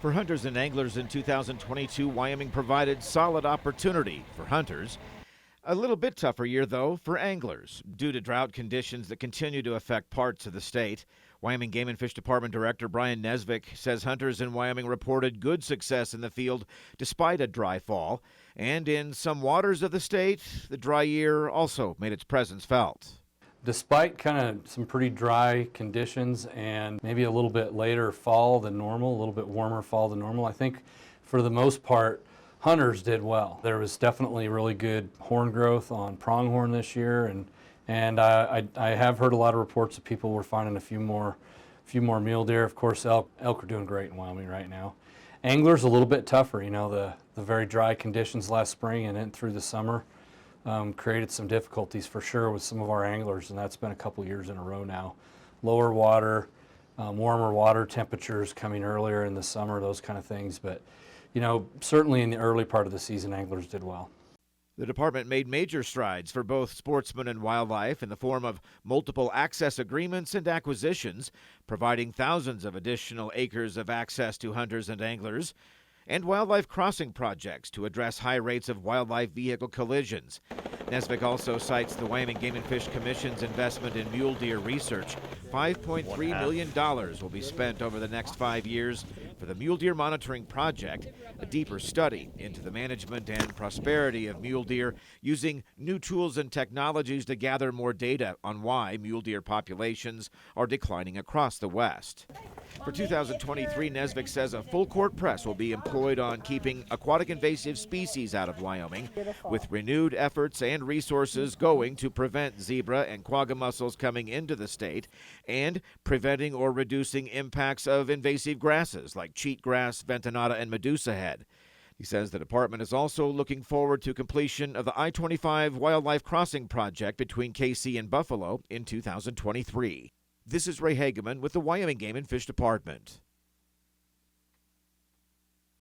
For hunters and anglers in 2022, Wyoming provided solid opportunity for hunters. A little bit tougher year, though, for anglers, due to drought conditions that continue to affect parts of the state. Wyoming Game and Fish Department Director Brian Nesvik says hunters in Wyoming reported good success in the field despite a dry fall. And in some waters of the state, the dry year also made its presence felt. Despite kind of some pretty dry conditions and maybe a little bit later fall than normal, a little bit warmer fall than normal, I think for the most part, hunters did well. There was definitely really good horn growth on pronghorn this year, and I have heard a lot of reports that people were finding a few more mule deer. Of course, elk are doing great in Wyoming right now. Anglers a little bit tougher. You know, the very dry conditions last spring and in through the summer created some difficulties for sure with some of our anglers, and that's been a couple years in a row now. Lower water, warmer water temperatures coming earlier in the summer, those kind of things. But, you know, certainly in the early part of the season, anglers did well. The department made major strides for both sportsmen and wildlife in the form of multiple access agreements and acquisitions, providing thousands of additional acres of access to hunters and anglers, and wildlife crossing projects to address high rates of wildlife vehicle collisions. Nesvik also cites the Wyoming Game and Fish Commission's investment in mule deer research. $5.3 million will be spent over the next 5 years for the Mule Deer Monitoring Project, a deeper study into the management and prosperity of mule deer using new tools and technologies to gather more data on why mule deer populations are declining across the West. For 2023, Nesvik says a full court press will be employed on keeping aquatic invasive species out of Wyoming, with renewed efforts and resources going to prevent zebra and quagga mussels coming into the state and preventing or reducing impacts of invasive grasses like cheatgrass, ventonata, and medusa head. He says the department is also looking forward to completion of the I-25 Wildlife Crossing project between KC and Buffalo in 2023. This is Ray Hageman with the Wyoming Game and Fish Department.